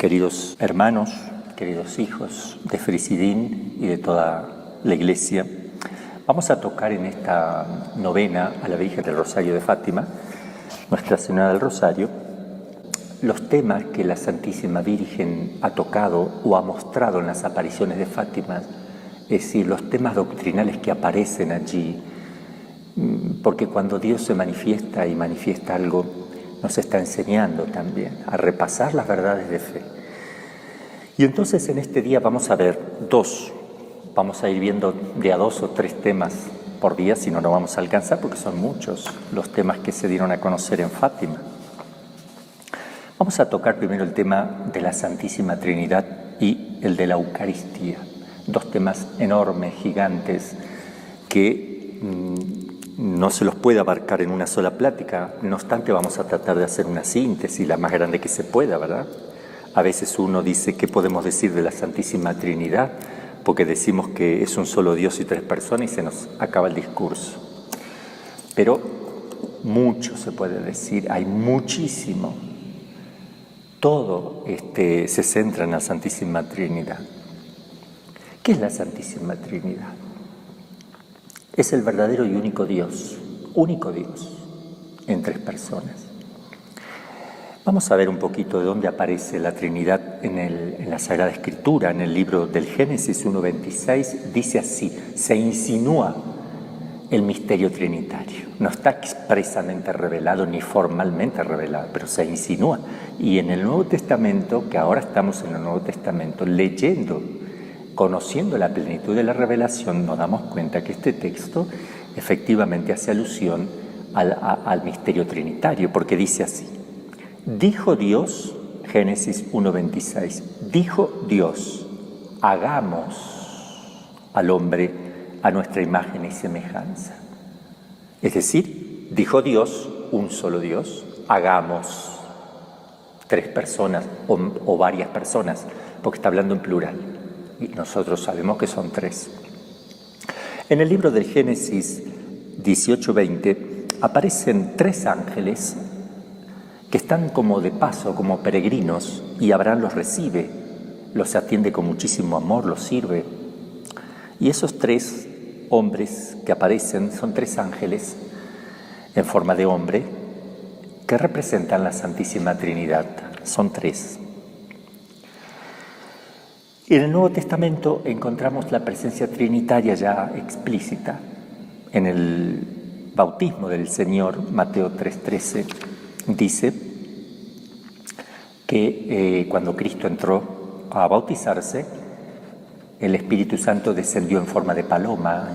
Queridos hermanos, queridos hijos de Frisidín y de toda la Iglesia, vamos a tocar en esta novena a la Virgen del Rosario de Fátima, Nuestra Señora del Rosario, los temas que la Santísima Virgen ha tocado o ha mostrado en las apariciones de Fátima, es decir, los temas doctrinales que aparecen allí, porque cuando Dios se manifiesta y manifiesta algo, nos está enseñando también a repasar las verdades de fe. Y entonces en este día vamos a ver vamos a ir viendo de a 2 o 3 temas por día, si no, no vamos a alcanzar porque son muchos los temas que se dieron a conocer en Fátima. Vamos a tocar primero el tema de la Santísima Trinidad y el de la Eucaristía, 2 temas enormes, gigantes, que no se los puede abarcar en una sola plática. No obstante, vamos a tratar de hacer una síntesis, la más grande que se pueda, ¿verdad? A veces uno dice, ¿qué podemos decir de la Santísima Trinidad? Porque decimos que es un solo Dios y 3 personas y se nos acaba el discurso. Pero mucho se puede decir, hay muchísimo. Todo se centra en la Santísima Trinidad. ¿Qué es la Santísima Trinidad? Es el verdadero y único Dios en 3 personas. Vamos a ver un poquito de dónde aparece la Trinidad en la Sagrada Escritura. En el libro del Génesis 1:26 dice así: se insinúa el misterio trinitario. No está expresamente revelado ni formalmente revelado, pero se insinúa. Y en el Nuevo Testamento, que ahora estamos en el Nuevo Testamento, leyendo, conociendo la plenitud de la revelación, nos damos cuenta que este texto efectivamente hace alusión al misterio trinitario, porque dice así: dijo Dios, Génesis 1:26, dijo Dios, hagamos al hombre a nuestra imagen y semejanza. Es decir, dijo Dios, un solo Dios, hagamos 3 personas o varias personas, porque está hablando en plural. Y nosotros sabemos que son 3. En el libro del Génesis 18:20 aparecen 3 ángeles que están como de paso, como peregrinos, y Abraham los recibe, los atiende con muchísimo amor, los sirve. Y esos 3 hombres que aparecen son 3 ángeles en forma de hombre que representan la Santísima Trinidad. Son 3. En el Nuevo Testamento encontramos la presencia trinitaria ya explícita. En el bautismo del Señor, Mateo 3:13, dice que cuando Cristo entró a bautizarse, el Espíritu Santo descendió en forma de paloma,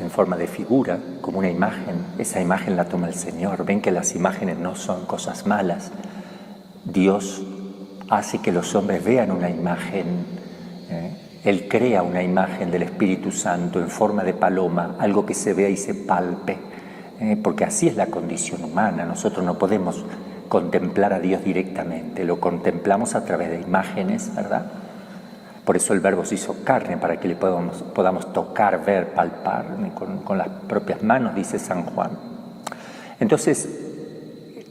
en forma de figura, como una imagen. Esa imagen la toma el Señor. Ven que las imágenes no son cosas malas. Dios hace que los hombres vean una imagen. Él crea una imagen del Espíritu Santo en forma de paloma, algo que se vea y se palpe, porque así es la condición humana. Nosotros no podemos contemplar a Dios directamente, lo contemplamos a través de imágenes, ¿verdad? Por eso el Verbo se hizo carne, para que le podamos tocar, ver, palpar con las propias manos, dice San Juan. Entonces,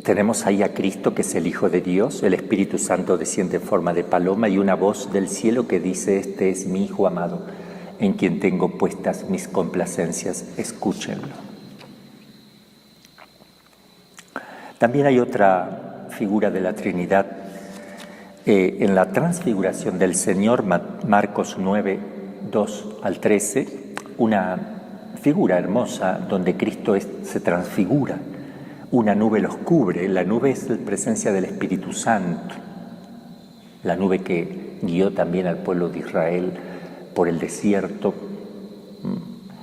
tenemos ahí a Cristo, que es el Hijo de Dios, el Espíritu Santo desciende en forma de paloma y una voz del cielo que dice: este es mi Hijo amado, en quien tengo puestas mis complacencias, escúchenlo. También hay otra figura de la Trinidad en la transfiguración del Señor, Marcos 9:2-13, una figura hermosa donde Cristo se transfigura. Una nube los cubre. La nube es la presencia del Espíritu Santo, la nube que guió también al pueblo de Israel por el desierto,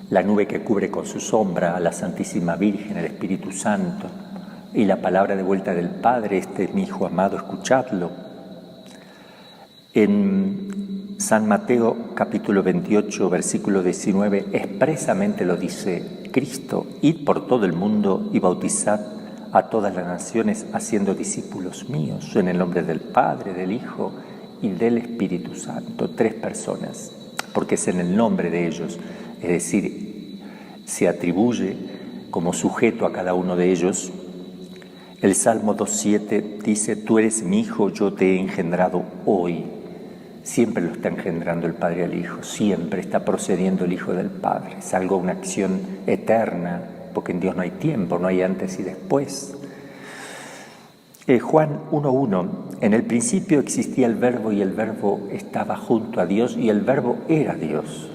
la nube que cubre con su sombra a la Santísima Virgen, el Espíritu Santo, y la palabra de vuelta del Padre: este es mi Hijo amado, escuchadlo. En San Mateo capítulo 28, versículo 19, expresamente lo dice Cristo: id por todo el mundo y bautizad a todas las naciones, haciendo discípulos míos, en el nombre del Padre, del Hijo y del Espíritu Santo. 3 personas, porque es en el nombre de ellos, es decir, se atribuye como sujeto a cada uno de ellos El Salmo 2.7 dice: tú eres mi hijo, yo te he engendrado hoy. Siempre lo está engendrando el Padre al Hijo, siempre está procediendo el Hijo del Padre. Es algo, una acción eterna, porque en Dios no hay tiempo, no hay antes y después. Juan 1.1: en el principio existía el Verbo y el Verbo estaba junto a Dios y el Verbo era Dios.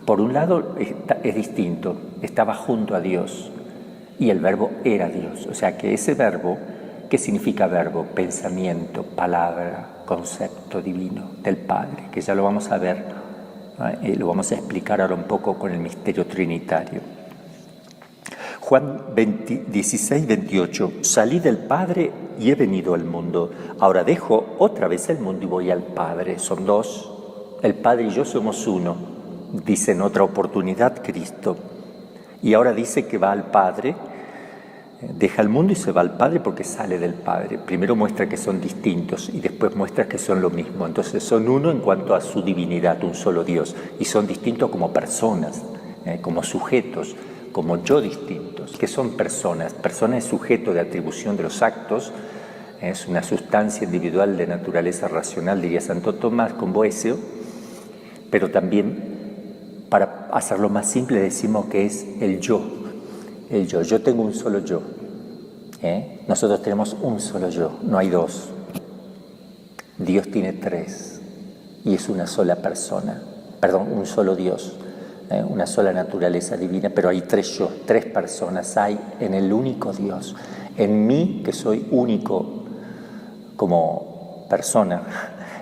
Por un lado es distinto, estaba junto a Dios y el Verbo era Dios. O sea que ese Verbo, ¿qué significa verbo? Pensamiento, palabra, concepto divino del Padre, que ya lo vamos a ver, lo vamos a explicar ahora un poco con el misterio trinitario. Juan 16:28: salí del Padre y he venido al mundo. Ahora dejo otra vez el mundo y voy al Padre. Son dos. El Padre y yo somos uno, dice en otra oportunidad Cristo. Y ahora dice que va al Padre, deja el mundo y se va al Padre porque sale del Padre. Primero muestra que son distintos y después muestra que son lo mismo. Entonces son uno en cuanto a su divinidad, un solo Dios, y son distintos como personas, como sujetos, como yo distintos. ¿Qué son personas? Persona es sujeto de atribución de los actos, es una sustancia individual de naturaleza racional, diría Santo Tomás con Boecio, pero también, para hacerlo más simple, decimos que es el yo. El yo. Yo tengo un solo yo. Nosotros tenemos un solo yo, no hay dos. Dios tiene tres y es una sola persona, un solo Dios. Una sola naturaleza divina, pero hay tres yo, tres personas hay en el único Dios. En mí, que soy único como persona,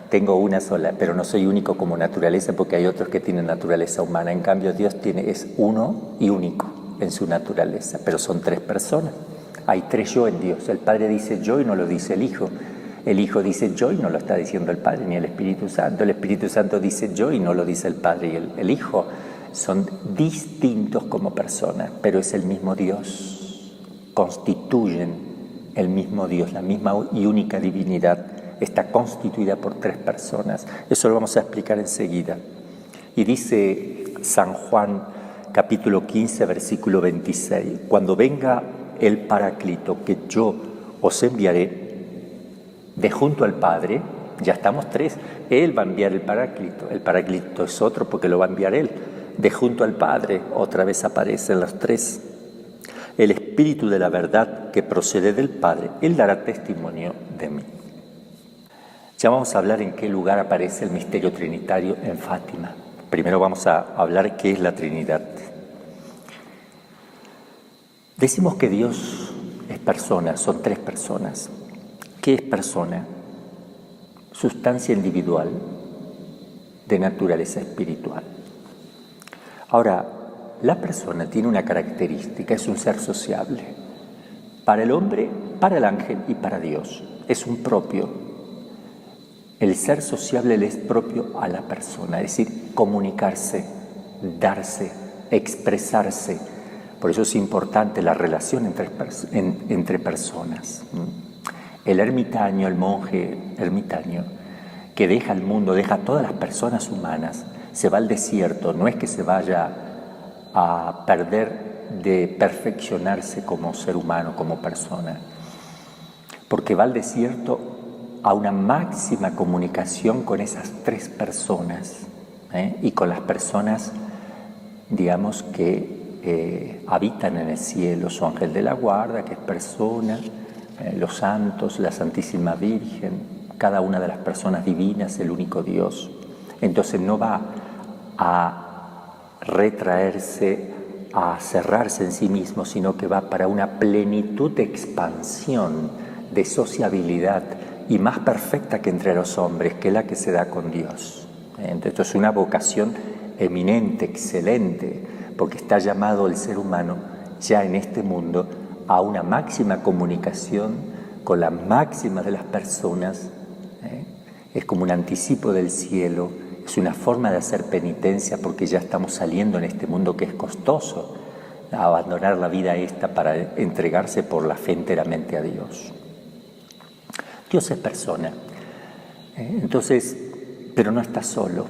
tengo una sola, pero no soy único como naturaleza porque hay otros que tienen naturaleza humana. En cambio, Dios es uno y único en su naturaleza, pero son tres personas. Hay tres yo en Dios. El Padre dice yo y no lo dice el Hijo. El Hijo dice yo y no lo está diciendo el Padre ni el Espíritu Santo. El Espíritu Santo dice yo y no lo dice el Padre y el Hijo. Son distintos como personas, pero es el mismo Dios. Constituyen el mismo Dios, la misma y única divinidad. Está constituida por tres personas. Eso lo vamos a explicar enseguida. Y dice San Juan, capítulo 15, versículo 26: cuando venga el Paráclito que yo os enviaré de junto al Padre, ya estamos tres, Él va a enviar el Paráclito es otro porque lo va a enviar Él. De junto al Padre, otra vez aparecen los tres. El Espíritu de la verdad que procede del Padre, Él dará testimonio de mí. Ya vamos a hablar en qué lugar aparece el misterio trinitario en Fátima. Primero vamos a hablar qué es la Trinidad. Decimos que Dios es persona, son tres personas. ¿Qué es persona? Sustancia individual de naturaleza espiritual. Ahora, la persona tiene una característica, es un ser sociable. Para el hombre, para el ángel y para Dios. Es un propio. El ser sociable le es propio a la persona, es decir, comunicarse, darse, expresarse. Por eso es importante la relación entre personas. El ermitaño, el monje ermitaño, que deja el mundo, deja a todas las personas humanas, se va al desierto, no es que se vaya a perder de perfeccionarse como ser humano, como persona, porque va al desierto a una máxima comunicación con esas tres personas, y con las personas, digamos, que habitan en el cielo, su ángel de la guarda, que es persona, los santos, la Santísima Virgen, cada una de las personas divinas, el único Dios. Entonces no va a retraerse, a cerrarse en sí mismo, sino que va para una plenitud de expansión, de sociabilidad y más perfecta que entre los hombres, que es la que se da con Dios. Entonces es una vocación eminente, excelente, porque está llamado el ser humano ya en este mundo a una máxima comunicación con la máxima de las personas. Es como un anticipo del cielo, es una forma de hacer penitencia porque ya estamos saliendo en este mundo que es costoso, a abandonar la vida esta para entregarse por la fe enteramente a Dios. Dios es persona, entonces, pero no está solo.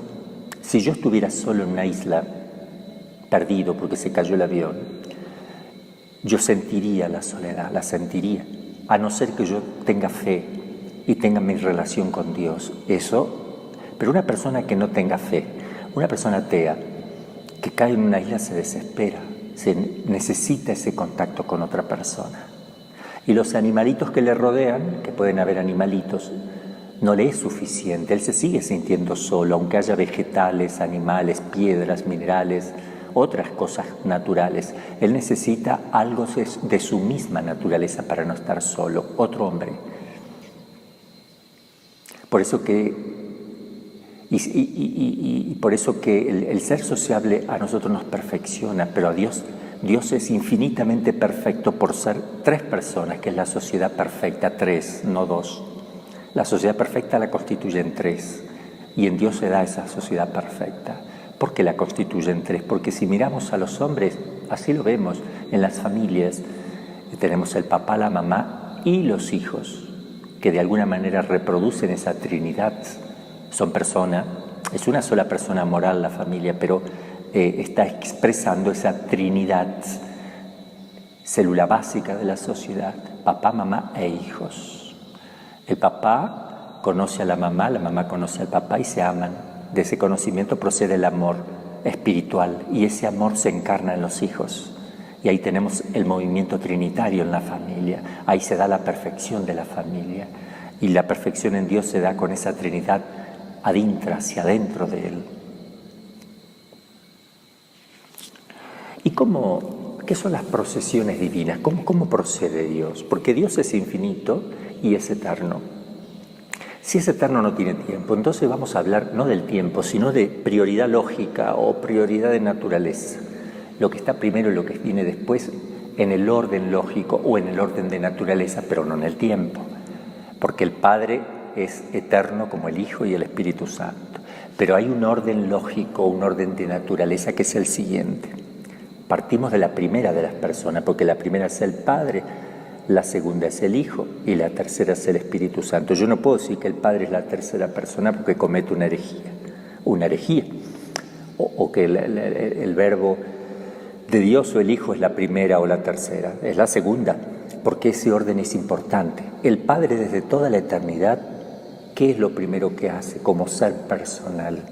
Si yo estuviera solo en una isla, perdido porque se cayó el avión, yo sentiría la soledad, la sentiría. a no ser que yo tenga fe y tenga mi relación con Dios. Pero una persona que no tenga fe, una persona atea, que cae en una isla se desespera, se necesita ese contacto con otra persona. Y los animalitos que le rodean, que pueden haber animalitos, no le es suficiente, él se sigue sintiendo solo, aunque haya vegetales, animales, piedras, minerales, otras cosas naturales. Él necesita algo de su misma naturaleza para no estar solo, otro hombre. Por eso que por eso que el ser sociable a nosotros nos perfecciona, pero a Dios es infinitamente perfecto por ser 3 personas, que es la sociedad perfecta, 3, no 2. La sociedad perfecta la constituyen 3, y en Dios se da esa sociedad perfecta. ¿Por qué la constituyen 3? Porque si miramos a los hombres, así lo vemos en las familias, tenemos el papá, la mamá y los hijos, que de alguna manera reproducen esa trinidad. Son personas, es una sola persona moral la familia, pero está expresando esa trinidad, célula básica de la sociedad, papá, mamá e hijos. El papá conoce a la mamá conoce al papá y se aman. De ese conocimiento procede el amor espiritual y ese amor se encarna en los hijos. Y ahí tenemos el movimiento trinitario en la familia, ahí se da la perfección de la familia. Y la perfección en Dios se da con esa trinidad adintra, hacia adentro de Él. ¿Y qué son las procesiones divinas? ¿Cómo procede Dios? Porque Dios es infinito y es eterno. Si es eterno no tiene tiempo, entonces vamos a hablar no del tiempo, sino de prioridad lógica o prioridad de naturaleza. Lo que está primero y lo que viene después en el orden lógico o en el orden de naturaleza, pero no en el tiempo. Porque el Padre es eterno como el Hijo y el Espíritu Santo. Pero hay un orden lógico, un orden de naturaleza que es el siguiente. Partimos de la primera de las personas, porque la primera es el Padre, la segunda es el Hijo y la tercera es el Espíritu Santo. Yo no puedo decir que el Padre es la tercera persona porque comete una herejía. O que el verbo de Dios o el Hijo es la primera o la tercera, es la segunda, porque ese orden es importante. El Padre desde toda la eternidad, ¿qué es lo primero que hace como ser personal?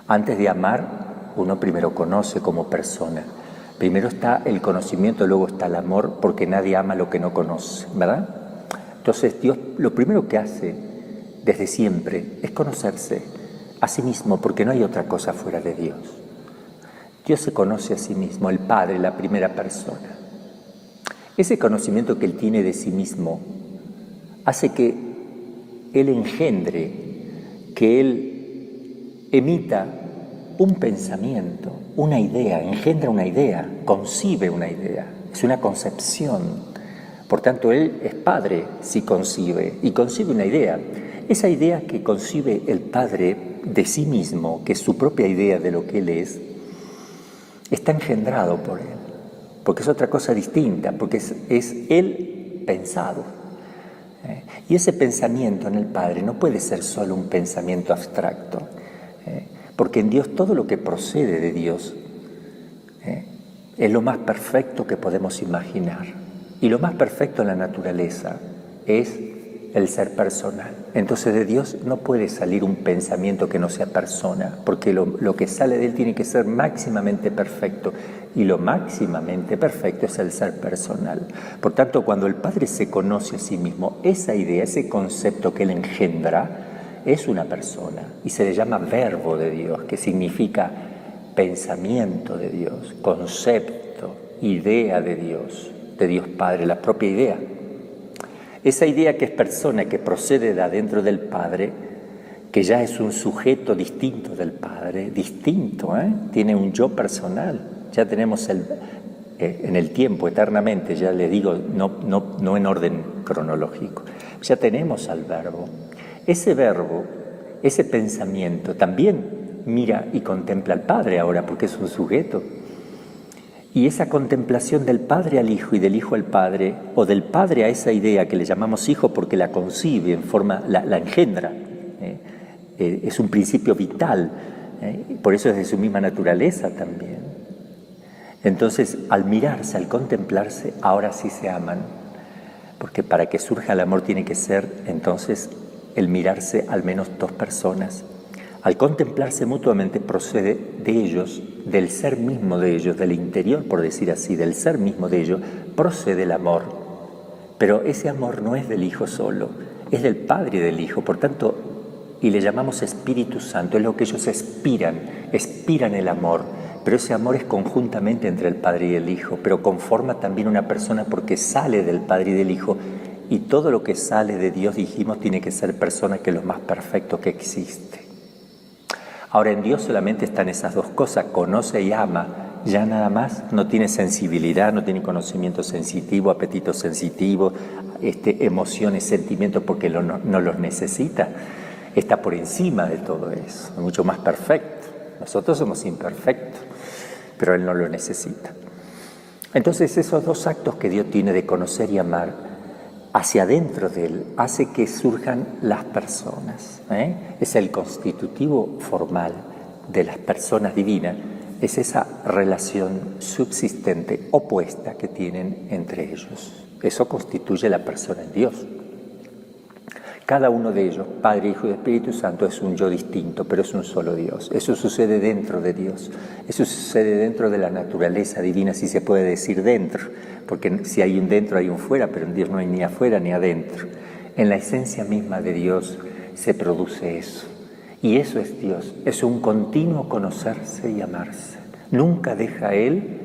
Antes de amar, uno primero conoce como persona. Primero está el conocimiento, luego está el amor, porque nadie ama lo que no conoce, ¿verdad? Entonces Dios lo primero que hace desde siempre es conocerse a sí mismo, porque no hay otra cosa fuera de Dios. Dios se conoce a sí mismo, el Padre, la primera persona. Ese conocimiento que Él tiene de sí mismo hace que Él engendre, que Él emita un pensamiento, una idea, engendra una idea, concibe una idea, es una concepción. Por tanto, Él es Padre si concibe, y concibe una idea. Esa idea que concibe el Padre de sí mismo, que es su propia idea de lo que Él es, está engendrado por Él, porque es otra cosa distinta, porque es Él pensado. Y ese pensamiento en el Padre no puede ser solo un pensamiento abstracto, porque en Dios todo lo que procede de Dios es lo más perfecto que podemos imaginar. Y lo más perfecto en la naturaleza es el ser personal. Entonces de Dios no puede salir un pensamiento que no sea persona, porque lo que sale de Él tiene que ser máximamente perfecto. Y lo máximamente perfecto es el ser personal. Por tanto, cuando el Padre se conoce a sí mismo, esa idea, ese concepto que Él engendra, es una persona y se le llama verbo de Dios, que significa pensamiento de Dios, concepto, idea de Dios Padre, la propia idea. Esa idea que es persona, que procede de adentro del Padre, que ya es un sujeto distinto del Padre, distinto, tiene un yo personal, ya tenemos en el tiempo, eternamente, ya le digo, no en orden cronológico, ya tenemos al verbo. Ese verbo, ese pensamiento también mira y contempla al Padre ahora porque es un sujeto. Y esa contemplación del Padre al Hijo y del Hijo al Padre, o del Padre a esa idea que le llamamos Hijo porque la concibe en forma, la engendra, es un principio vital, por eso es de su misma naturaleza también. Entonces, al mirarse, al contemplarse, ahora sí se aman. porque para que surja el amor tiene que ser entonces el mirarse al menos dos personas. Al contemplarse mutuamente procede de ellos, del ser mismo de ellos, del interior, por decir así, del ser mismo de ellos, procede el amor. Pero ese amor no es del Hijo solo, es del Padre y del Hijo, por tanto, y le llamamos Espíritu Santo, es lo que ellos expiran el amor, pero ese amor es conjuntamente entre el Padre y el Hijo, pero conforma también una persona porque sale del Padre y del Hijo, y todo lo que sale de Dios, dijimos, tiene que ser persona que es lo más perfecto que existe. Ahora, en Dios solamente están esas dos cosas, conoce y ama, ya nada más, no tiene sensibilidad, no tiene conocimiento sensitivo, apetito sensitivo, emociones, sentimientos, porque no los necesita. Está por encima de todo eso, es mucho más perfecto. Nosotros somos imperfectos, pero Él no lo necesita. Entonces, esos dos actos que Dios tiene de conocer y amar, hacia adentro de Él, hace que surjan las personas. Es el constitutivo formal de las personas divinas, es esa relación subsistente, opuesta que tienen entre ellos. Eso constituye la persona en Dios. Cada uno de ellos, Padre, Hijo y Espíritu Santo, es un yo distinto, pero es un solo Dios. Eso sucede dentro de Dios. Eso sucede dentro de la naturaleza divina, si se puede decir dentro, porque si hay un dentro hay un fuera, pero en Dios no hay ni afuera ni adentro. En la esencia misma de Dios se produce eso. Y eso es Dios, es un continuo conocerse y amarse. Nunca deja Él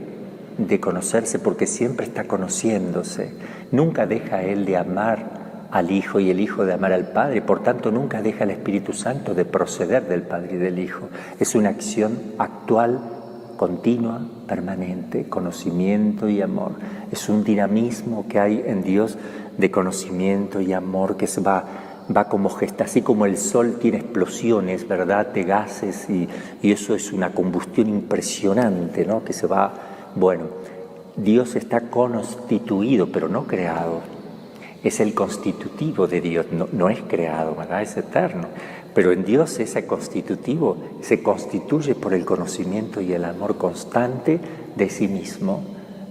de conocerse porque siempre está conociéndose. Nunca deja Él de amar al Hijo y el Hijo de amar al Padre, por tanto nunca deja el Espíritu Santo de proceder del Padre y del Hijo. Es una acción actual, continua, permanente, conocimiento y amor. Es un dinamismo que hay en Dios de conocimiento y amor que se va como gesta, así como el sol tiene explosiones, ¿verdad?, de gases y eso es una combustión impresionante, ¿no?, que se va, bueno, Dios está constituido, pero no creado. Es el constitutivo de Dios, no es creado, ¿verdad?, es eterno. Pero en Dios ese constitutivo se constituye por el conocimiento y el amor constante de sí mismo.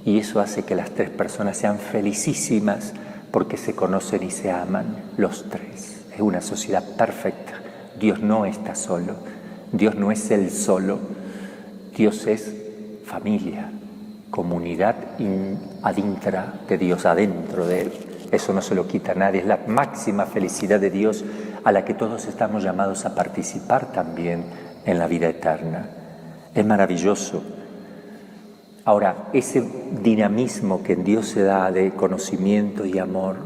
Y eso hace que las tres personas sean felicísimas porque se conocen y se aman los tres. Es una sociedad perfecta. Dios no está solo, Dios no es Él solo, Dios es familia, comunidad adintra de Dios, adentro de Él. Eso no se lo quita a nadie, es la máxima felicidad de Dios a la que todos estamos llamados a participar también en la vida eterna. Es maravilloso. Ahora, ese dinamismo que en Dios se da de conocimiento y amor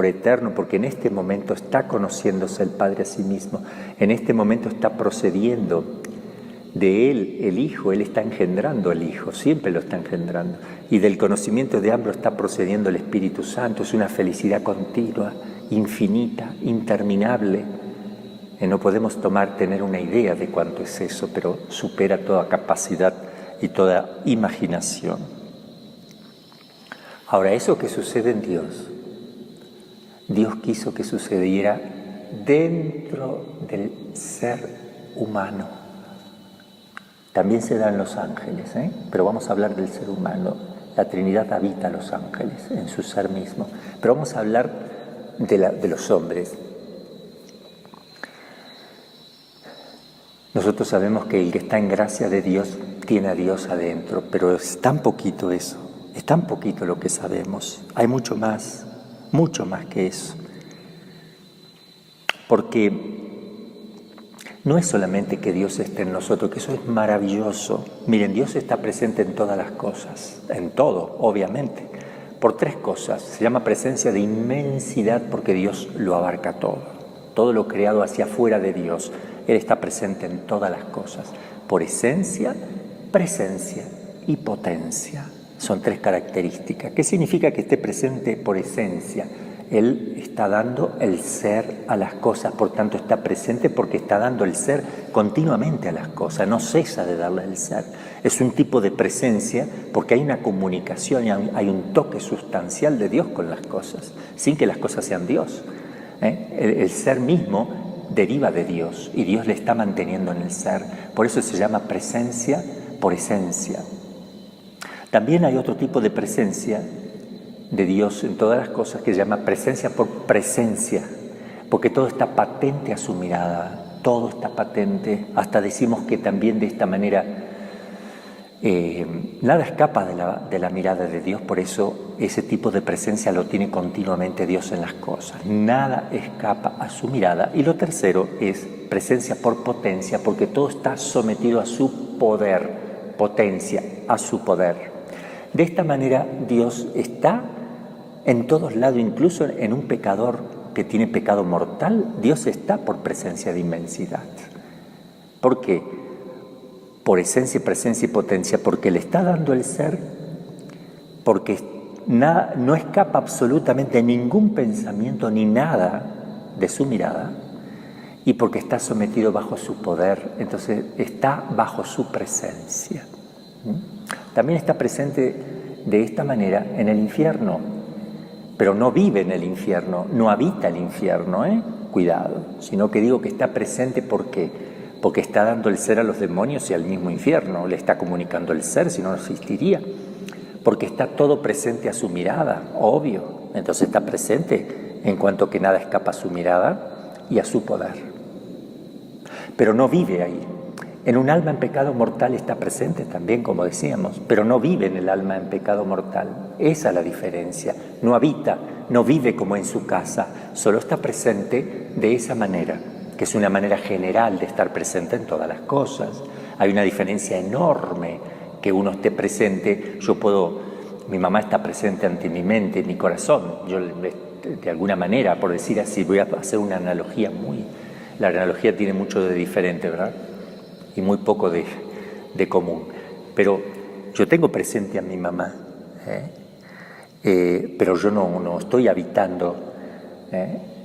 eterno, porque en este momento está conociéndose el Padre a sí mismo, en este momento está procediendo de Él, el Hijo, Él está engendrando al Hijo, siempre lo está engendrando. Y del conocimiento de ambos está procediendo el Espíritu Santo. Es una felicidad continua, infinita, interminable. No podemos tener una idea de cuánto es eso, pero supera toda capacidad y toda imaginación. Ahora, eso que sucede en Dios, Dios quiso que sucediera dentro del ser humano. También se da en los ángeles, pero vamos a hablar del ser humano. La Trinidad habita a los ángeles en su ser mismo. Pero vamos a hablar de los hombres. Nosotros sabemos que el que está en gracia de Dios tiene a Dios adentro, pero es tan poquito eso, es tan poquito lo que sabemos. Hay mucho más que eso. Porque no es solamente que Dios esté en nosotros, que eso es maravilloso. Miren, Dios está presente en todas las cosas, en todo, obviamente, por tres cosas. Se llama presencia de inmensidad porque Dios lo abarca todo lo creado hacia afuera de Dios. Él está presente en todas las cosas, por esencia, presencia y potencia. Son tres características. ¿Qué significa que esté presente por esencia? Él está dando el ser a las cosas, por tanto está presente porque está dando el ser continuamente a las cosas, no cesa de darle el ser. Es un tipo de presencia porque hay una comunicación y hay un toque sustancial de Dios con las cosas, sin que las cosas sean Dios. El ser mismo deriva de Dios y Dios le está manteniendo en el ser, por eso se llama presencia por esencia. También hay otro tipo de presencia de Dios en todas las cosas que se llama presencia por presencia, porque todo está patente a su mirada, todo está patente, hasta decimos que también de esta manera nada escapa de la mirada de Dios, por eso ese tipo de presencia lo tiene continuamente Dios en las cosas, nada escapa a su mirada. Y lo tercero es presencia por potencia, porque todo está sometido a su poder, potencia, a su poder. De esta manera Dios está en todos lados, incluso en un pecador que tiene pecado mortal, Dios está por presencia de inmensidad. ¿Por qué? Por esencia, presencia y potencia, porque le está dando el ser, porque no escapa absolutamente ningún pensamiento ni nada de su mirada, y porque está sometido bajo su poder, entonces está bajo su presencia. También está presente de esta manera en el infierno, pero no vive en el infierno, no habita el infierno, cuidado, sino que digo que está presente porque está dando el ser a los demonios y al mismo infierno, le está comunicando el ser, si no, no existiría, porque está todo presente a su mirada, obvio, entonces está presente en cuanto que nada escapa a su mirada y a su poder, pero no vive ahí. En un alma en pecado mortal está presente también, como decíamos, pero no vive en el alma en pecado mortal, esa es la diferencia, no habita, no vive como en su casa, solo está presente de esa manera, que es una manera general de estar presente en todas las cosas. Hay una diferencia enorme que uno esté presente. Mi mamá está presente ante mi mente, mi corazón. Yo, de alguna manera, por decir así, voy a hacer una analogía la analogía tiene mucho de diferente, ¿verdad? Y muy poco de común. Pero yo tengo presente a mi mamá, pero yo no estoy habitando,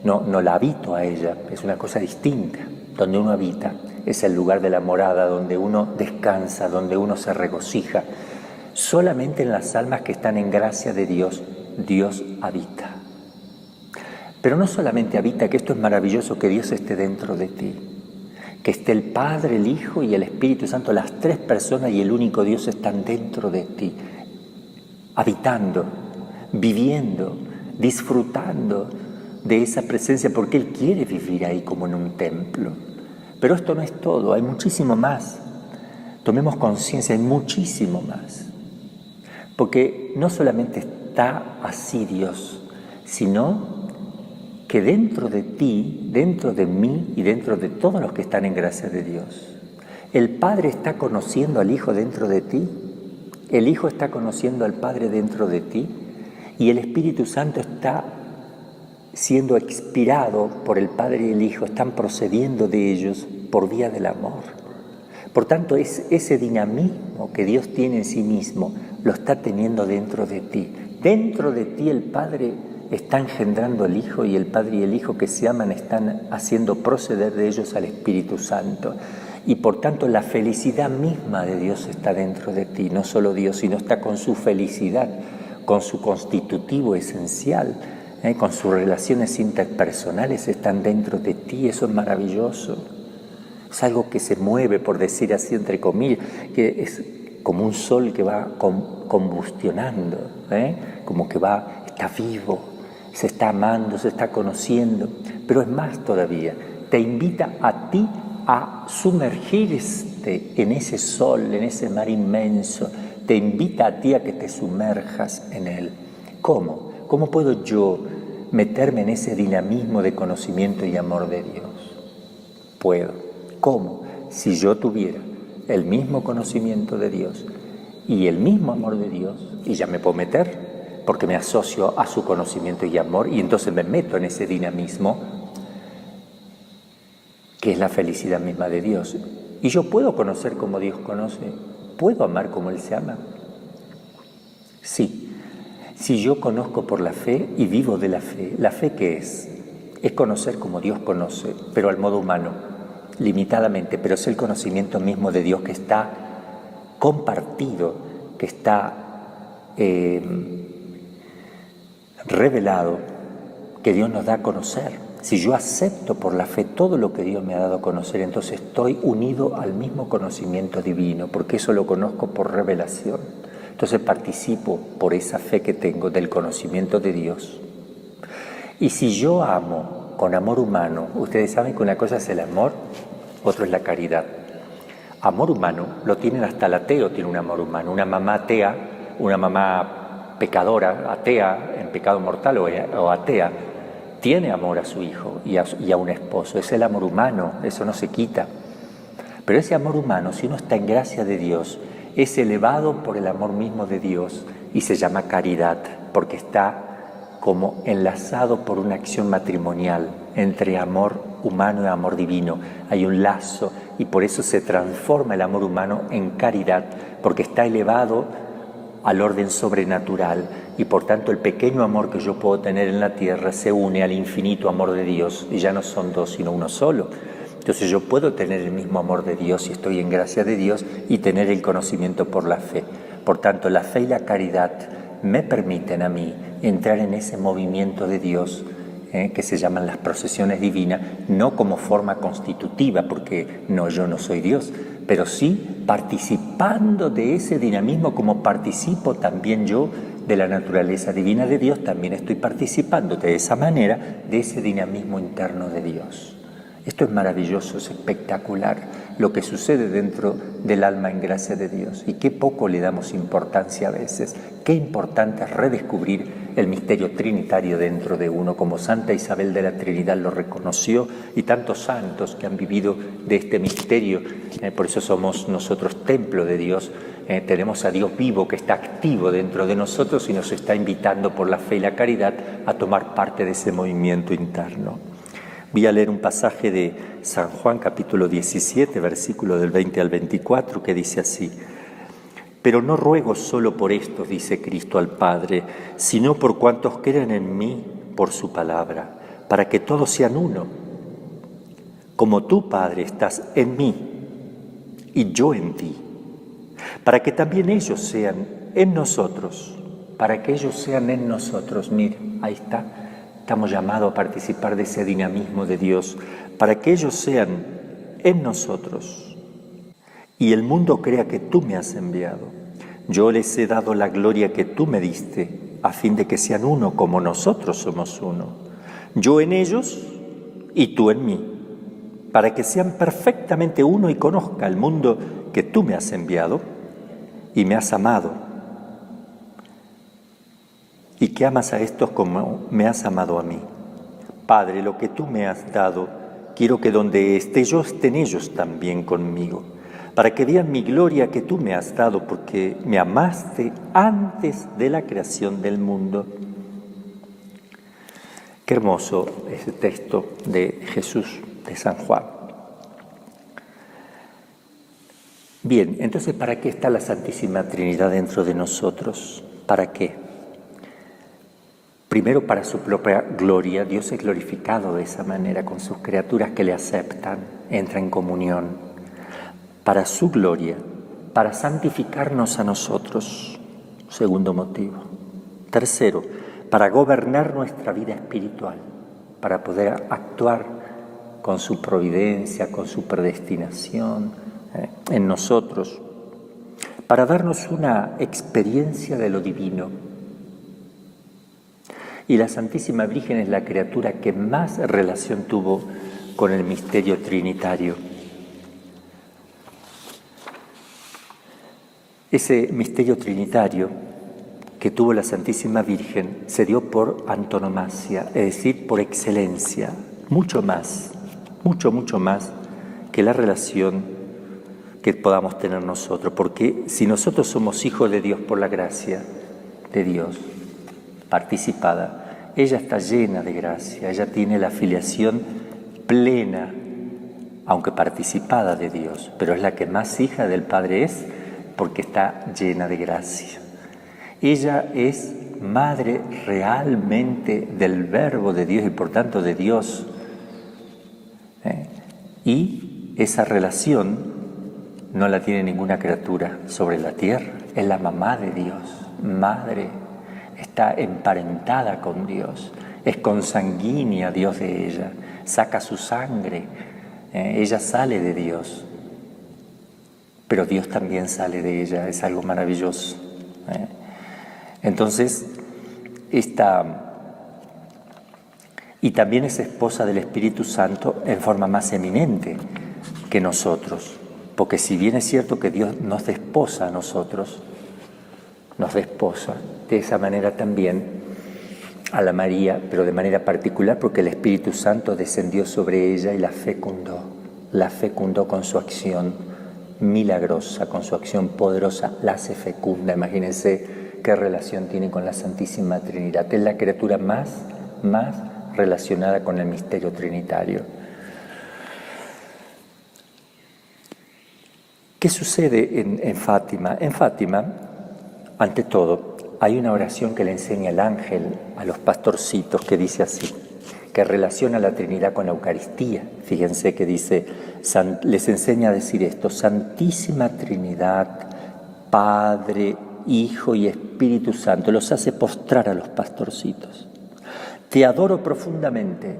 no la habito a ella, es una cosa distinta. Donde uno habita es el lugar de la morada, donde uno descansa, donde uno se regocija. Solamente en las almas que están en gracia de Dios, Dios habita. Pero no solamente habita, que esto es maravilloso, que Dios esté dentro de ti, que esté el Padre, el Hijo y el Espíritu Santo, las tres personas y el único Dios están dentro de ti, habitando, viviendo, disfrutando de esa presencia, porque Él quiere vivir ahí como en un templo. Pero esto no es todo, hay muchísimo más. Tomemos conciencia, hay muchísimo más. Porque no solamente está así Dios, sino que dentro de ti, dentro de mí y dentro de todos los que están en gracia de Dios, el Padre está conociendo al Hijo dentro de ti, el Hijo está conociendo al Padre dentro de ti y el Espíritu Santo está siendo expirado por el Padre y el Hijo, están procediendo de ellos por vía del amor. Por tanto, es ese dinamismo que Dios tiene en sí mismo, lo está teniendo dentro de ti. Dentro de ti el Padre está engendrando al Hijo y el Padre y el Hijo que se aman están haciendo proceder de ellos al Espíritu Santo. Y por tanto la felicidad misma de Dios está dentro de ti, no solo Dios, sino está con su felicidad, con su constitutivo esencial, con sus relaciones interpersonales están dentro de ti. Eso es maravilloso. Es algo que se mueve, por decir así, entre comillas, que es como un sol que va combustionando, como que está vivo, se está amando, se está conociendo. Pero es más todavía, te invita a ti a sumergirte en ese sol, en ese mar inmenso. Te invita a ti a que te sumerjas en él. ¿Cómo? ¿Cómo puedo yo meterme en ese dinamismo de conocimiento y amor de Dios? Puedo. ¿Cómo? Si yo tuviera el mismo conocimiento de Dios y el mismo amor de Dios, y ya me puedo meter, porque me asocio a su conocimiento y amor, y entonces me meto en ese dinamismo, que es la felicidad misma de Dios. Y yo puedo conocer como Dios conoce, puedo amar como Él se ama. Sí, si yo conozco por la fe y vivo de la fe. ¿La fe qué es? Es conocer como Dios conoce, pero al modo humano, limitadamente, pero es el conocimiento mismo de Dios que está compartido, que está revelado, que Dios nos da a conocer. Si yo acepto por la fe todo lo que Dios me ha dado a conocer, entonces estoy unido al mismo conocimiento divino, porque eso lo conozco por revelación. Entonces participo por esa fe que tengo del conocimiento de Dios. Y si yo amo con amor humano, ustedes saben que una cosa es el amor, otro es la caridad. Amor humano lo tienen hasta el ateo, tiene un amor humano. Una mamá atea, una mamá pecadora, atea, en pecado mortal o atea, tiene amor a su hijo y a un esposo. Es el amor humano, eso no se quita. Pero ese amor humano, si uno está en gracia de Dios, es elevado por el amor mismo de Dios y se llama caridad, porque está como enlazado por una acción matrimonial entre amor humano y amor divino. Hay un lazo y por eso se transforma el amor humano en caridad, porque está elevado al orden sobrenatural y por tanto el pequeño amor que yo puedo tener en la tierra se une al infinito amor de Dios y ya no son dos sino uno solo. Entonces yo puedo tener el mismo amor de Dios si estoy en gracia de Dios y tener el conocimiento por la fe. Por tanto, la fe y la caridad me permiten a mí entrar en ese movimiento de Dios que se llaman las procesiones divinas, no como forma constitutiva, porque yo no soy Dios, pero sí participando de ese dinamismo como participo también yo de la naturaleza divina de Dios, también estoy participando de esa manera de ese dinamismo interno de Dios. Esto es maravilloso, es espectacular lo que sucede dentro del alma en gracia de Dios y qué poco le damos importancia a veces. Qué importante es redescubrir el misterio trinitario dentro de uno, como Santa Isabel de la Trinidad lo reconoció y tantos santos que han vivido de este misterio. Por eso somos nosotros templo de Dios. Tenemos a Dios vivo que está activo dentro de nosotros y nos está invitando por la fe y la caridad a tomar parte de ese movimiento interno. Voy a leer un pasaje de San Juan, capítulo 17, versículo del 20 al 24, que dice así: Pero no ruego solo por estos, dice Cristo al Padre, sino por cuantos crean en mí por su palabra, para que todos sean uno. Como tú, Padre, estás en mí y yo en ti, para que también ellos sean en nosotros, para que ellos sean en nosotros. Mira, ahí está. Estamos llamados a participar de ese dinamismo de Dios, para que ellos sean en nosotros y el mundo crea que tú me has enviado. Yo les he dado la gloria que tú me diste, a fin de que sean uno como nosotros somos uno. Yo en ellos y tú en mí, para que sean perfectamente uno y conozca el mundo que tú me has enviado y me has amado, y que amas a estos como me has amado a mí. Padre, lo que tú me has dado, quiero que donde esté yo estén ellos también conmigo, para que vean mi gloria que tú me has dado, porque me amaste antes de la creación del mundo. Qué hermoso ese texto de Jesús, de San Juan. Bien, entonces, ¿para qué está la Santísima Trinidad dentro de nosotros? ¿Para qué? Primero, para su propia gloria. Dios es glorificado de esa manera con sus criaturas que le aceptan, entra en comunión. Para su gloria, para santificarnos a nosotros. Segundo motivo. Tercero, para gobernar nuestra vida espiritual, para poder actuar con su providencia, con su predestinación en nosotros, para darnos una experiencia de lo divino. Y la Santísima Virgen es la criatura que más relación tuvo con el misterio trinitario. Ese misterio trinitario que tuvo la Santísima Virgen se dio por antonomasia, es decir, por excelencia, mucho más que la relación que podamos tener nosotros. Porque si nosotros somos hijos de Dios por la gracia de Dios, participada, ella está llena de gracia, ella tiene la filiación plena, aunque participada de Dios, pero es la que más hija del Padre es, porque está llena de gracia. Ella es madre realmente del Verbo de Dios y por tanto de Dios. Y esa relación no la tiene ninguna criatura sobre la tierra, es la mamá de Dios, madre. Está emparentada con Dios, es consanguínea Dios de ella, saca su sangre, ella sale de Dios, pero Dios también sale de ella, es algo maravilloso. Entonces, y también es esposa del Espíritu Santo en forma más eminente que nosotros, porque si bien es cierto que Dios nos desposa a nosotros, nos desposa de esa manera también a la María, pero de manera particular porque el Espíritu Santo descendió sobre ella y la fecundó con su acción milagrosa, con su acción poderosa, la hace fecunda. Imagínense qué relación tiene con la Santísima Trinidad. Es la criatura más relacionada con el misterio trinitario. ¿Qué sucede en Fátima? En Fátima, ante todo, hay una oración que le enseña el ángel a los pastorcitos que dice así, que relaciona la Trinidad con la Eucaristía. Fíjense que dice, les enseña a decir esto: Santísima Trinidad, Padre, Hijo y Espíritu Santo. Los hace postrar a los pastorcitos. Te adoro profundamente,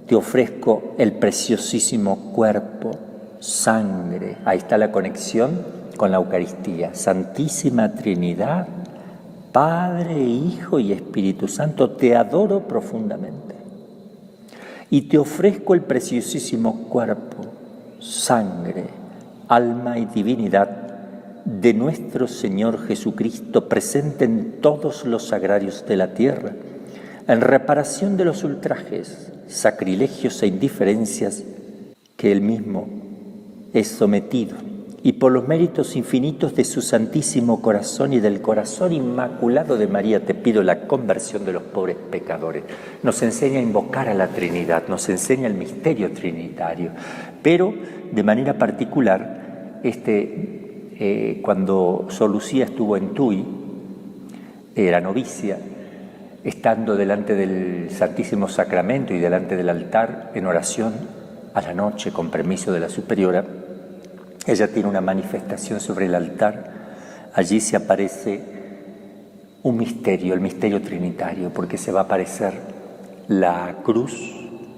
te ofrezco el preciosísimo cuerpo, sangre. Ahí está la conexión con la Eucaristía. Santísima Trinidad, Padre, Hijo y Espíritu Santo, te adoro profundamente. Y te ofrezco el preciosísimo cuerpo, sangre, alma y divinidad de nuestro Señor Jesucristo, presente en todos los sagrarios de la tierra, en reparación de los ultrajes, sacrilegios e indiferencias que Él mismo es sometido, y por los méritos infinitos de su Santísimo Corazón y del Corazón Inmaculado de María, te pido la conversión de los pobres pecadores. Nos enseña a invocar a la Trinidad, nos enseña el misterio trinitario, pero de manera particular, cuando Sor Lucía estuvo en Tui, era novicia, estando delante del Santísimo Sacramento y delante del altar en oración a la noche, con permiso de la superiora, ella tiene una manifestación sobre el altar. Allí se aparece un misterio, el misterio trinitario, porque se va a aparecer la cruz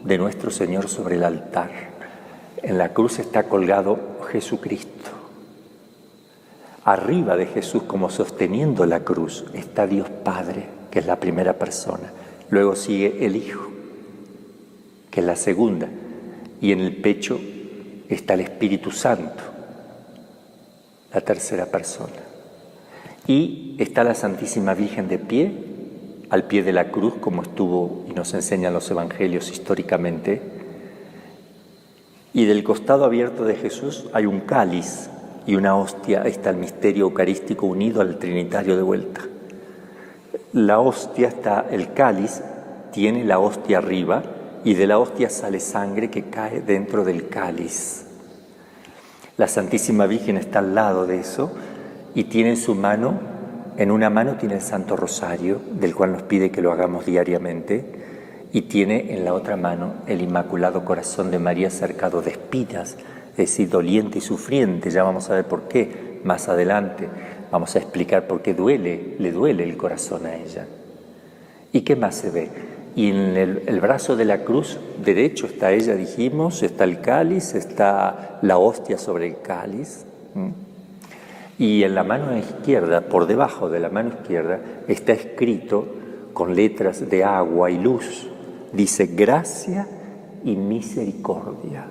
de nuestro Señor sobre el altar. En la cruz está colgado Jesucristo. Arriba de Jesús, como sosteniendo la cruz, está Dios Padre, que es la primera persona. Luego sigue el Hijo, que es la segunda. Y en el pecho está el Espíritu Santo, la tercera persona. Y está la Santísima Virgen de pie, al pie de la cruz, como estuvo y nos enseñan los evangelios históricamente. Y del costado abierto de Jesús hay un cáliz y una hostia. Ahí está el misterio eucarístico unido al trinitario de vuelta. La hostia está, el cáliz tiene la hostia arriba y de la hostia sale sangre que cae dentro del cáliz. La Santísima Virgen está al lado de eso y tiene en su mano, en una mano tiene el Santo Rosario, del cual nos pide que lo hagamos diariamente, y tiene en la otra mano el Inmaculado Corazón de María cercado de espinas, es decir, doliente y sufriente. Ya vamos a ver por qué más adelante. Vamos a explicar por qué le duele el corazón a ella. ¿Y qué más se ve? Y en el brazo de la cruz derecho está ella, dijimos, está el cáliz, está la hostia sobre el cáliz. Y en la mano izquierda, por debajo de la mano izquierda, está escrito con letras de agua y luz. Dice gracia y misericordia.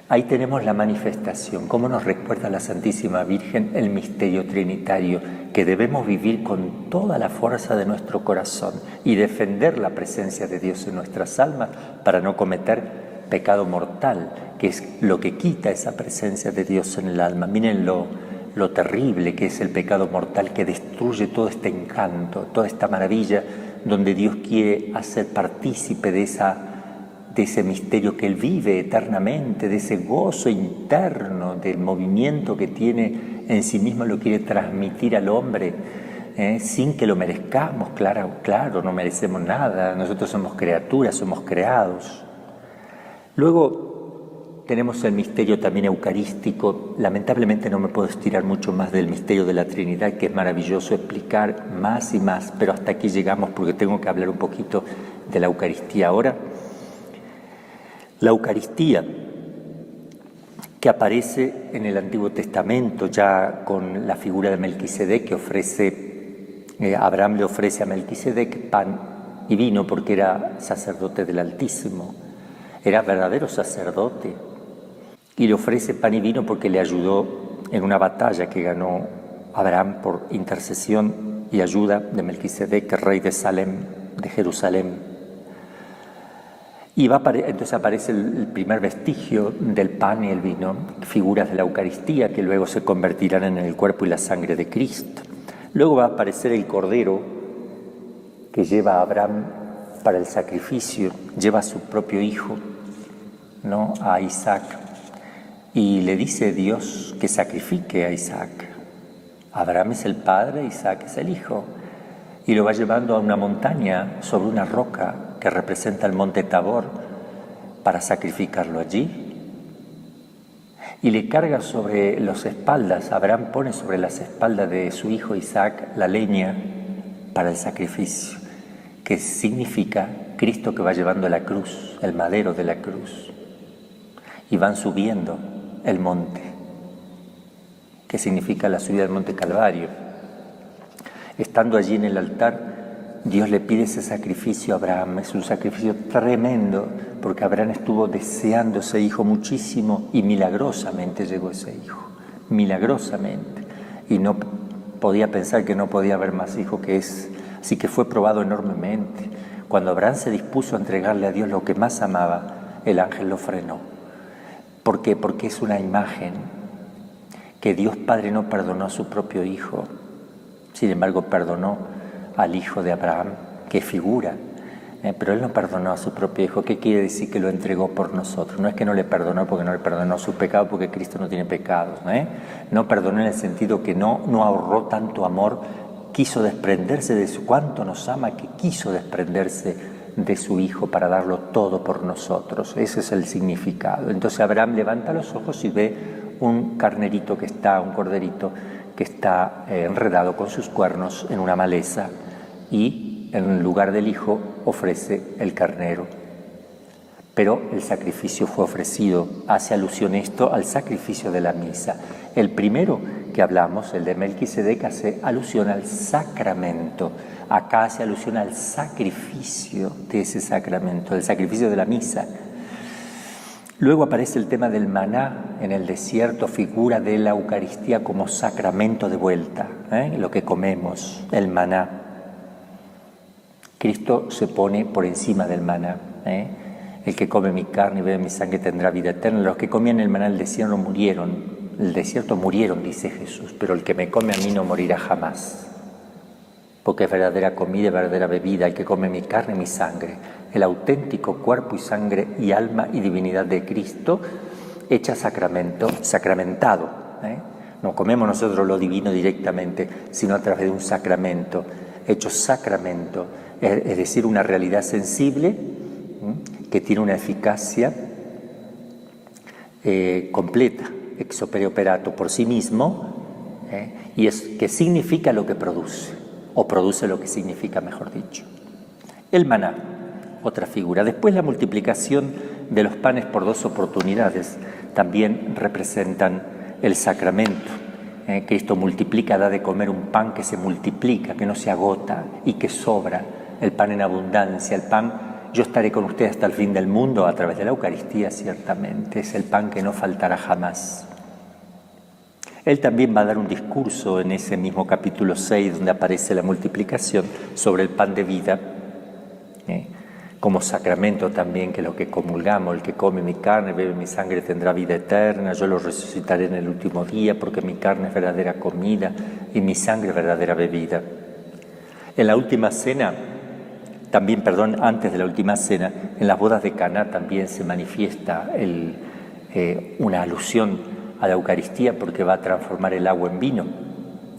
Ahí tenemos la manifestación, cómo nos recuerda la Santísima Virgen el misterio trinitario, que debemos vivir con toda la fuerza de nuestro corazón y defender la presencia de Dios en nuestras almas para no cometer pecado mortal, que es lo que quita esa presencia de Dios en el alma. Miren lo terrible que es el pecado mortal, que destruye todo este encanto, toda esta maravilla, donde Dios quiere hacer partícipe de ese misterio que Él vive eternamente, de ese gozo interno, del movimiento que tiene en sí mismo, lo quiere transmitir al hombre, sin que lo merezcamos. Claro, no merecemos nada, nosotros somos criaturas, somos creados. Luego tenemos el misterio también eucarístico. Lamentablemente no me puedo estirar mucho más del misterio de la Trinidad, que es maravilloso explicar más y más, pero hasta aquí llegamos porque tengo que hablar un poquito de la Eucaristía ahora. La Eucaristía, que aparece en el Antiguo Testamento ya con la figura de Melquisedec, que ofrece Abraham le ofrece a Melquisedec pan y vino porque era sacerdote del Altísimo, era verdadero sacerdote, y le ofrece pan y vino porque le ayudó en una batalla que ganó Abraham por intercesión y ayuda de Melquisedec, rey de Salem, de Jerusalén. Y entonces aparece el primer vestigio del pan y el vino, figuras de la Eucaristía que luego se convertirán en el cuerpo y la sangre de Cristo. Luego va a aparecer el cordero que lleva a Abraham para el sacrificio, lleva a su propio hijo, ¿no?, a Isaac, y le dice Dios que sacrifique a Isaac. Abraham es el padre, Isaac es el hijo, y lo va llevando a una montaña sobre una roca que representa el monte Tabor para sacrificarlo allí. Y le carga sobre las espaldas, Abraham pone sobre las espaldas de su hijo Isaac la leña para el sacrificio, que significa Cristo que va llevando la cruz, el madero de la cruz. Y van subiendo el monte, que significa la subida del monte Calvario. Estando allí en el altar, Dios le pide ese sacrificio a Abraham. Es un sacrificio tremendo, porque Abraham estuvo deseando ese hijo muchísimo y milagrosamente llegó ese hijo, milagrosamente. Y no podía pensar que no podía haber más hijo que ese. Así que fue probado enormemente. Cuando Abraham se dispuso a entregarle a Dios lo que más amaba, el ángel lo frenó. ¿Por qué? Porque es una imagen que Dios Padre no perdonó a su propio hijo. Sin embargo, perdonó al hijo de Abraham, que figura, pero él no perdonó a su propio hijo. ¿Qué quiere decir? Que lo entregó por nosotros. No es que no le perdonó porque no le perdonó sus pecados, porque Cristo no tiene pecados. No perdonó en el sentido que no ahorró tanto amor, quiso desprenderse de su, cuánto nos ama, que quiso desprenderse de su hijo para darlo todo por nosotros. Ese es el significado. Entonces Abraham levanta los ojos y ve un corderito que está enredado con sus cuernos en una maleza, y en lugar del hijo ofrece el carnero. Pero el sacrificio fue ofrecido. Hace alusión esto al sacrificio de la misa. El primero que hablamos, el de Melquisedec, hace alusión al sacramento. Acá hace alusión al sacrificio de ese sacramento, el sacrificio de la misa. Luego aparece el tema del maná en el desierto, figura de la Eucaristía como sacramento de vuelta, lo que comemos, el maná. Cristo se pone por encima del maná. El que come mi carne y bebe mi sangre tendrá vida eterna. Los que comían el maná en el desierto murieron, dice Jesús, pero el que me come a mí no morirá jamás, porque es verdadera comida y verdadera bebida. El que come mi carne y mi sangre, el auténtico cuerpo y sangre y alma y divinidad de Cristo, hecha sacramento, sacramentado. No comemos nosotros lo divino directamente, sino a través de un sacramento, hecho sacramento, es decir, una realidad sensible que tiene una eficacia completa, ex opere operato, por sí mismo, y es que significa lo que produce, o produce lo que significa, mejor dicho. El maná, otra figura. Después la multiplicación de los panes por 2 oportunidades también representan el sacramento. Cristo multiplica, da de comer un pan que se multiplica, que no se agota y que sobra, el pan en abundancia, el pan, yo estaré con ustedes hasta el fin del mundo, a través de la Eucaristía ciertamente, es el pan que no faltará jamás. Él también va a dar un discurso en ese mismo capítulo 6, donde aparece la multiplicación, sobre el pan de vida, como sacramento también, que lo que comulgamos, el que come mi carne, bebe mi sangre tendrá vida eterna, yo lo resucitaré en el último día, porque mi carne es verdadera comida y mi sangre es verdadera bebida. En la última cena, antes de la última cena, en las bodas de Caná también se manifiesta una alusión a la Eucaristía, porque va a transformar el agua en vino,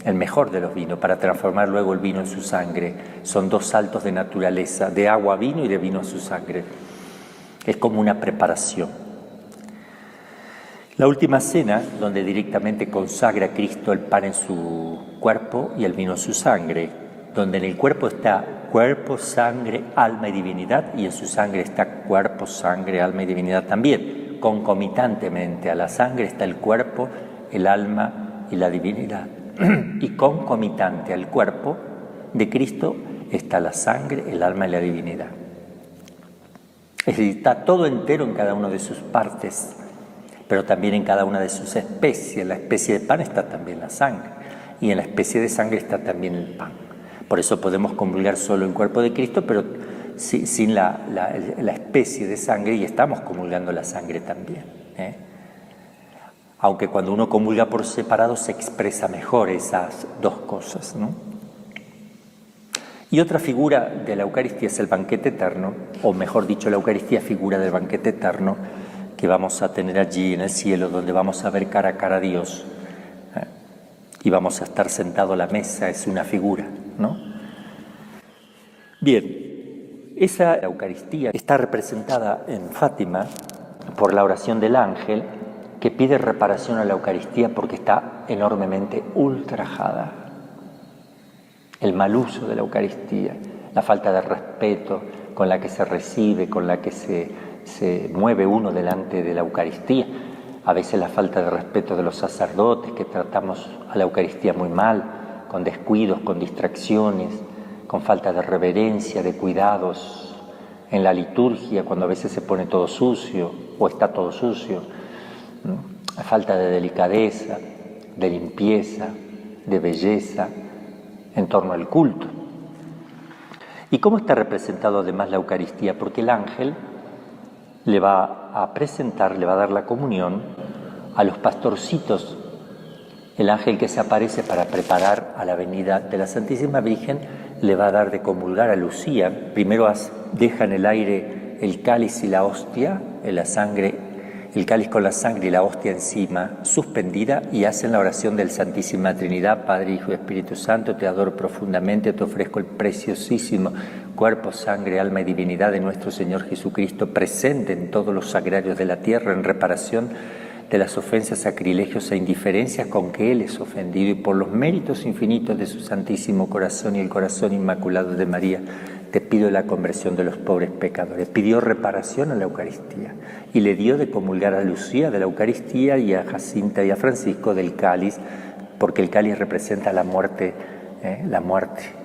el mejor de los vinos, para transformar luego el vino en su sangre. Son 2 saltos de naturaleza, de agua a vino y de vino a su sangre. Es como una preparación. La última cena, donde directamente consagra a Cristo el pan en su cuerpo y el vino en su sangre, donde en el cuerpo está cuerpo, sangre, alma y divinidad, y en su sangre está cuerpo, sangre, alma y divinidad también. Concomitantemente a la sangre está el cuerpo, el alma y la divinidad. Y concomitante al cuerpo de Cristo está la sangre, el alma y la divinidad. Es decir, está todo entero en cada una de sus partes, pero también en cada una de sus especies. En la especie de pan está también la sangre, y en la especie de sangre está también el pan. Por eso podemos comulgar solo el cuerpo de Cristo, pero sin la especie de sangre, y estamos comulgando la sangre también, aunque cuando uno comulga por separado se expresa mejor esas dos cosas, ¿no? Y otra figura de la Eucaristía es el banquete eterno, o mejor dicho, la Eucaristía figura del banquete eterno que vamos a tener allí en el cielo, donde vamos a ver cara a cara a Dios, y vamos a estar sentados a la mesa. Es una figura, ¿no? Bien, esa Eucaristía está representada en Fátima por la oración del ángel, que pide reparación a la Eucaristía porque está enormemente ultrajada. El mal uso de la Eucaristía, la falta de respeto con la que se recibe, con la que se mueve uno delante de la Eucaristía. A veces la falta de respeto de los sacerdotes, que tratamos a la Eucaristía muy mal, con descuidos, con distracciones, con falta de reverencia, de cuidados en la liturgia, cuando a veces se pone todo sucio o está todo sucio. Falta de delicadeza, de limpieza, de belleza en torno al culto. ¿Y cómo está representado además la Eucaristía? Porque el ángel le va a presentar, le va a dar la comunión a los pastorcitos. El ángel que se aparece para preparar a la venida de la Santísima Virgen le va a dar de comulgar a Lucía. Primero deja en el aire el cáliz y la hostia, la sangre, el cáliz con la sangre y la hostia encima, suspendida, y hacen la oración del Santísima Trinidad. Padre, Hijo y Espíritu Santo, te adoro profundamente, te ofrezco el preciosísimo cuerpo, sangre, alma y divinidad de nuestro Señor Jesucristo, presente en todos los sagrarios de la tierra, en reparación de las ofensas, sacrilegios e indiferencias con que Él es ofendido, y por los méritos infinitos de su Santísimo Corazón y el Corazón Inmaculado de María, te pido la conversión de los pobres pecadores. Pidió reparación a la Eucaristía y le dio de comulgar a Lucía de la Eucaristía y a Jacinta y a Francisco del cáliz, porque el cáliz representa la muerte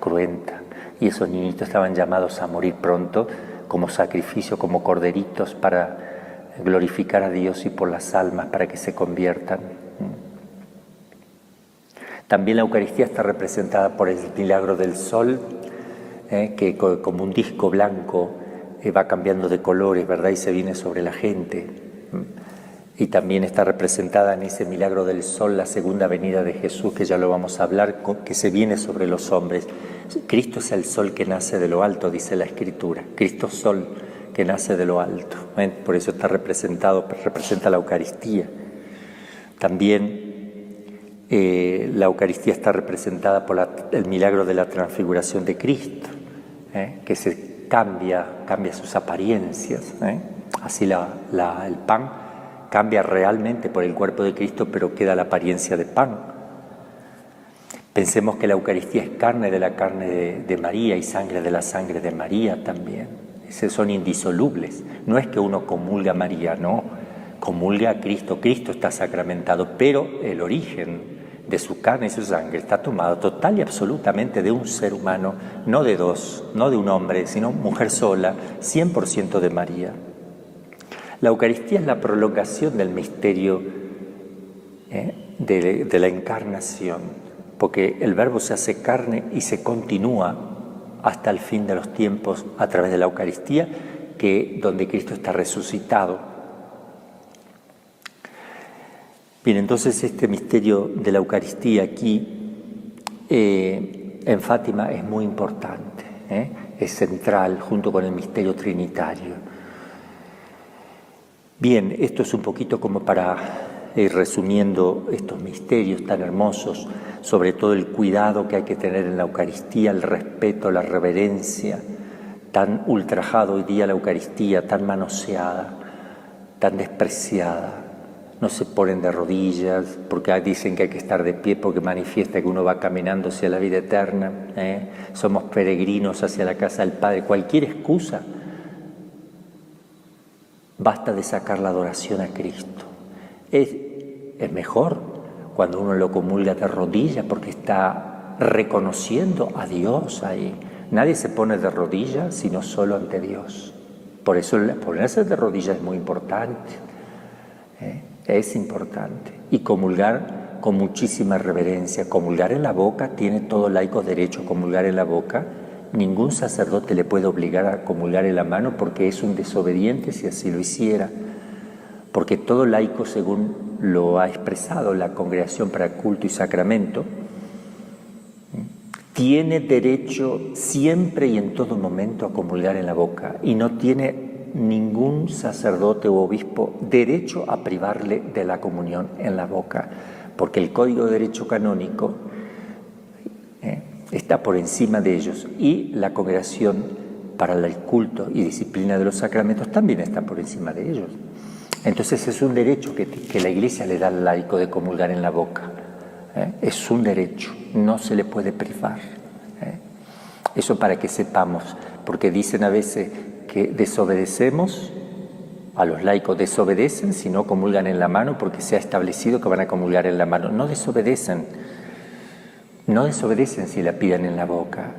cruenta. Y esos niñitos estaban llamados a morir pronto como sacrificio, como corderitos para glorificar a Dios y por las almas para que se conviertan. También la Eucaristía está representada por el milagro del sol, que como un disco blanco va cambiando de colores, ¿verdad? Y se viene sobre la gente. Y también está representada en ese milagro del sol la segunda venida de Jesús, que ya lo vamos a hablar, que se viene sobre los hombres. Cristo es el sol que nace de lo alto, dice la Escritura. Cristo es sol que nace de lo alto. Por eso está representa la Eucaristía. También la Eucaristía está representada por el milagro de la transfiguración de Cristo, que se cambia sus apariencias. Así el pan cambia realmente por el cuerpo de Cristo, pero queda la apariencia de pan. Pensemos que la Eucaristía es carne de la carne de María y sangre de la sangre de María también. Esos son indisolubles. No es que uno comulga a María, no. Comulga a Cristo. Cristo está sacramentado, pero el origen de su carne y su sangre está tomado total y absolutamente de un ser humano, no de dos, no de un hombre, sino mujer sola, 100% de María. La Eucaristía es la prolongación del misterio de la encarnación, porque el Verbo se hace carne y se continúa hasta el fin de los tiempos a través de la Eucaristía, donde Cristo está resucitado. Bien, entonces este misterio de la Eucaristía aquí en Fátima es muy importante, es central junto con el misterio trinitario. Bien, esto es un poquito como para ir resumiendo estos misterios tan hermosos, sobre todo el cuidado que hay que tener en la Eucaristía, el respeto, la reverencia, tan ultrajado hoy día la Eucaristía, tan manoseada, tan despreciada. No se ponen de rodillas porque dicen que hay que estar de pie porque manifiesta que uno va caminando hacia la vida eterna. Somos peregrinos hacia la casa del Padre. Cualquier excusa, basta de sacar la adoración a Cristo. Es mejor cuando uno lo comulga de rodillas porque está reconociendo a Dios ahí. Nadie se pone de rodillas sino solo ante Dios. Por eso ponerse de rodillas es muy importante. Es importante. Y comulgar con muchísima reverencia. Comulgar en la boca, tiene todo laico derecho a comulgar en la boca. Ningún sacerdote le puede obligar a comulgar en la mano porque es un desobediente si así lo hiciera. Porque todo laico, según lo ha expresado la Congregación para Culto y Sacramento, tiene derecho siempre y en todo momento a comulgar en la boca, y no tiene ningún sacerdote u obispo derecho a privarle de la comunión en la boca, porque el Código de Derecho Canónico está por encima de ellos, y la Congregación para el Culto y Disciplina de los Sacramentos también está por encima de ellos. Entonces es un derecho que la Iglesia le da al laico de comulgar en la boca. Es un derecho, no se le puede privar. Eso para que sepamos, porque dicen a veces que desobedecemos, a los laicos desobedecen si no comulgan en la mano, porque se ha establecido que van a comulgar en la mano. No desobedecen si la piden en la boca,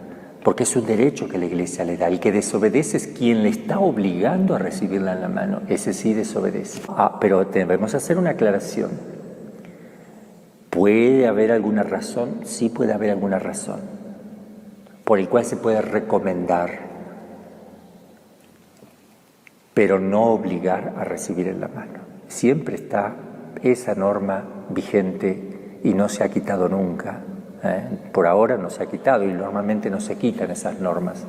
porque es un derecho que la Iglesia le da. El que desobedece es quien le está obligando a recibirla en la mano, ese sí desobedece. Pero debemos hacer una aclaración. ¿Puede haber alguna razón? Sí, puede haber alguna razón por el cual se puede recomendar, pero no obligar a recibir en la mano. Siempre está esa norma vigente y no se ha quitado nunca. Por ahora no se ha quitado y normalmente no se quitan esas normas.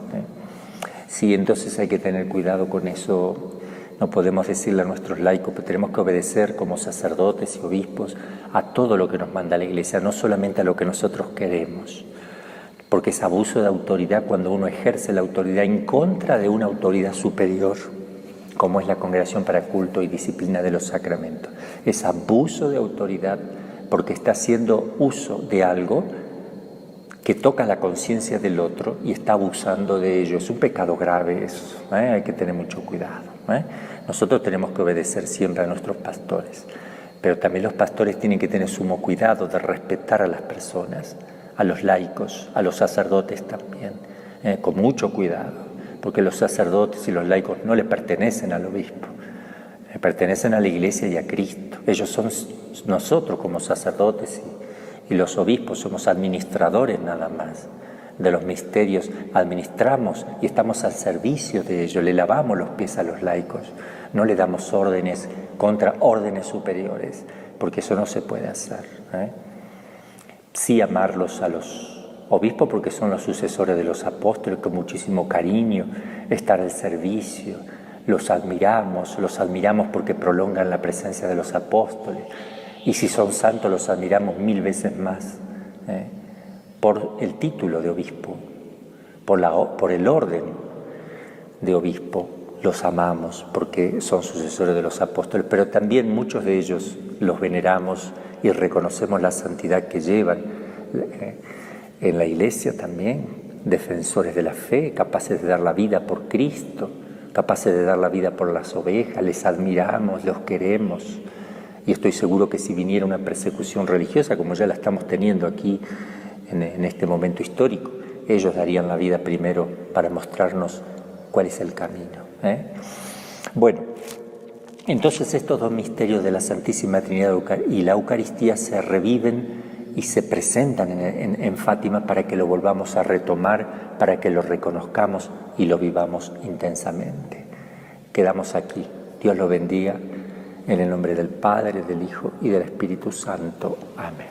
Sí, entonces hay que tener cuidado con eso. No podemos decirle a nuestros laicos, pero tenemos que obedecer como sacerdotes y obispos a todo lo que nos manda la Iglesia, no solamente a lo que nosotros queremos. Porque es abuso de autoridad cuando uno ejerce la autoridad en contra de una autoridad superior, como es la Congregación para Culto y Disciplina de los Sacramentos. Es abuso de autoridad porque está haciendo uso de algo que toca la conciencia del otro y está abusando de ello. Es un pecado grave eso, hay que tener mucho cuidado. Nosotros tenemos que obedecer siempre a nuestros pastores, pero también los pastores tienen que tener sumo cuidado de respetar a las personas, a los laicos, a los sacerdotes también, con mucho cuidado, porque los sacerdotes y los laicos no le pertenecen al obispo, le pertenecen a la Iglesia y a Cristo. Ellos son nosotros como sacerdotes y los obispos somos administradores nada más de los misterios, administramos y estamos al servicio de ellos, le lavamos los pies a los laicos, no le damos órdenes contra órdenes superiores, porque eso no se puede hacer. Sí amarlos a los obispos porque son los sucesores de los apóstoles con muchísimo cariño, estar al servicio, los admiramos porque prolongan la presencia de los apóstoles, y si son santos los admiramos 1000 veces más, por el título de obispo, por el orden de obispo, los amamos porque son sucesores de los apóstoles, pero también muchos de ellos los veneramos y reconocemos la santidad que llevan en la Iglesia también, defensores de la fe, capaces de dar la vida por Cristo, capaces de dar la vida por las ovejas, les admiramos, los queremos, y estoy seguro que si viniera una persecución religiosa, como ya la estamos teniendo aquí en este momento histórico, ellos darían la vida primero para mostrarnos cuál es el camino. Bueno, entonces estos dos misterios de la Santísima Trinidad y la Eucaristía se reviven y se presentan en Fátima para que lo volvamos a retomar, para que lo reconozcamos y lo vivamos intensamente. Quedamos aquí. Dios lo bendiga en el nombre del Padre, del Hijo y del Espíritu Santo. Amén.